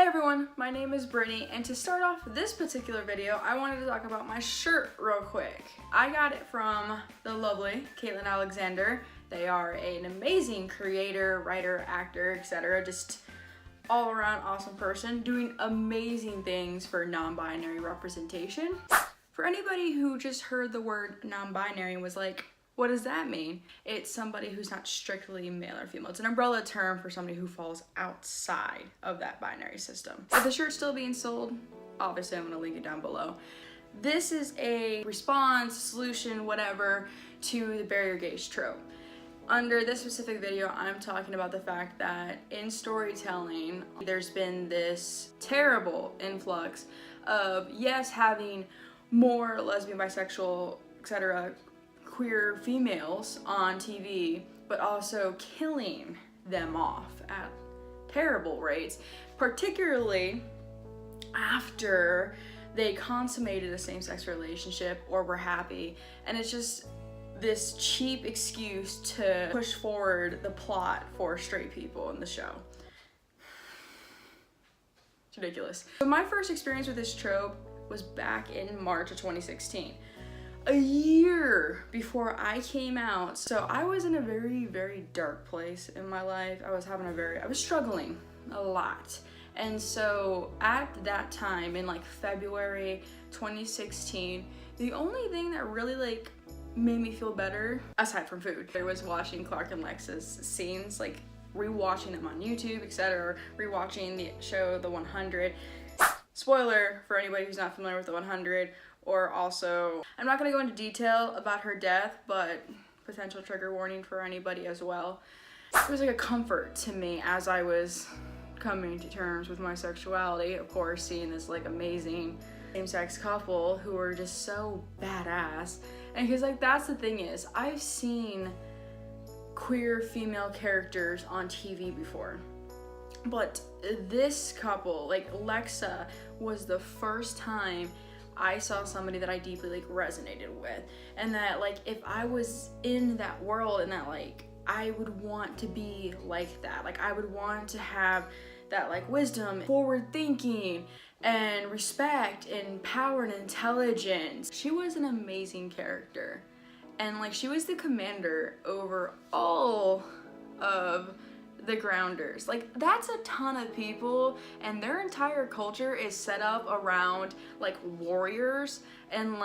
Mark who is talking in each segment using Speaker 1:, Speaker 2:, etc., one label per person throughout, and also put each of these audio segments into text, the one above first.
Speaker 1: Hey everyone, my name is Brittnee, and to start off this particular video, I wanted to talk about my shirt real quick. I got it from the lovely Caitlin Alexander. They are an amazing creator, writer, actor, etc. Just all around awesome person doing amazing things for non-binary representation. For anybody who just heard the word non-binary and was like, what does that mean? It's somebody who's not strictly male or female. It's an umbrella term for somebody who falls outside of that binary system. If the shirt's still being sold, obviously I'm gonna link it down below. This is a response, solution, whatever, to the barrier gauge trope. Under this specific video, I'm talking about the fact that in storytelling, there's been this terrible influx of, yes, having more lesbian, bisexual, etc., queer females on TV, but also killing them off at terrible rates, particularly after they consummated a same-sex relationship or were happy. And it's just this cheap excuse to push forward the plot for straight people in the show. It's ridiculous. So my first experience with this trope was back in March of 2016. A year before I came out. So I was in a very, very dark place in my life. I was struggling a lot. And so at that time in like February 2016, the only thing that really made me feel better, aside from food, I was watching Clark and Lex's scenes, like rewatching them on YouTube, etc., rewatching the show The 100. Spoiler for anybody who's not familiar with The 100, or also, I'm not going to go into detail about her death, but potential trigger warning for anybody as well. It was like a comfort to me as I was coming to terms with my sexuality. Of course, seeing this like amazing same-sex couple who were just so badass. And because like that's the thing is, I've seen queer female characters on TV before. But this couple, like Lexa, was the first time I saw somebody that I deeply resonated with, and that if I was in that world and that I would want to be like that. I would want to have that wisdom, forward thinking, and respect, and power and intelligence. She was an amazing character, and she was the commander over all of the grounders. That's a ton of people, and their entire culture is set up around warriors and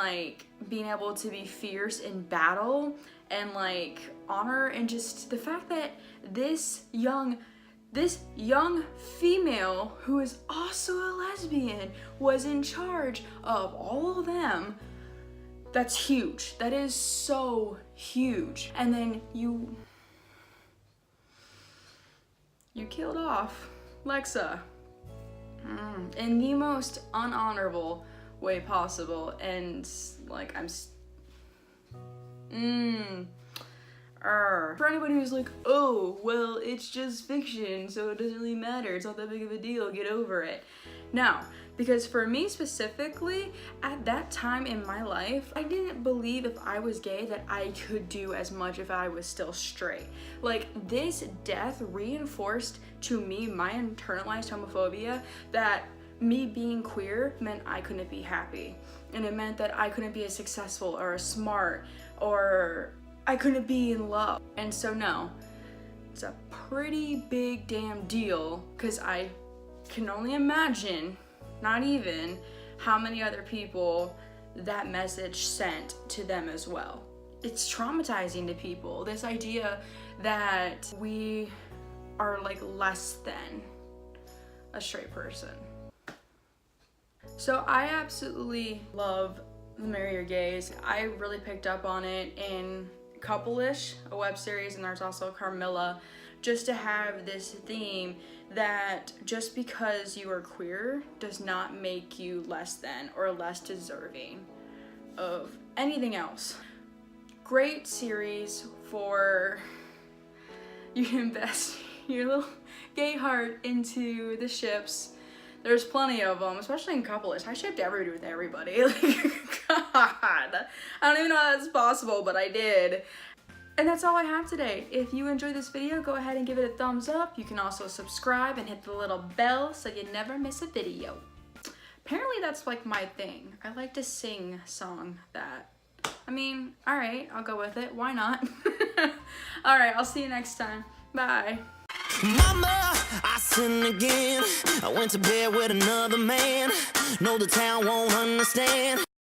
Speaker 1: being able to be fierce in battle and honor, and just the fact that this young female who is also a lesbian was in charge of all of them. That's huge. That is so huge. And then you killed off Lexa in the most unhonorable way possible, and for anybody who's oh, well, it's just fiction, so it doesn't really matter, it's not that big of a deal, get over it. No, because for me specifically, at that time in my life, I didn't believe if I was gay that I could do as much if I was still straight. This death reinforced to me my internalized homophobia, that me being queer meant I couldn't be happy. And it meant that I couldn't be as successful or as smart, or I couldn't be in love. And so no, it's a pretty big damn deal, because I can only imagine, not even, how many other people that message sent to them as well. It's traumatizing to people, this idea that we are less than a straight person. So I absolutely love The Marry Your Gays. I really picked up on it in Couple-ish, a web series, and there's also Carmilla, just to have this theme that just because you are queer does not make you less than or less deserving of anything else. Great series for you can invest your little gay heart into the ships. There's plenty of them, especially in Couple-ish. I shipped everybody with everybody. God, I don't even know how that's possible, but I did. And that's all I have today. If you enjoyed this video, go ahead and give it a thumbs up. You can also subscribe and hit the little bell so you never miss a video. Apparently that's like my thing. I like to sing a song that, I mean, alright, I'll go with it. Why not? Alright, I'll see you next time. Bye.
Speaker 2: Mama, I sinned again. I went to bed with another man. No, the town won't understand.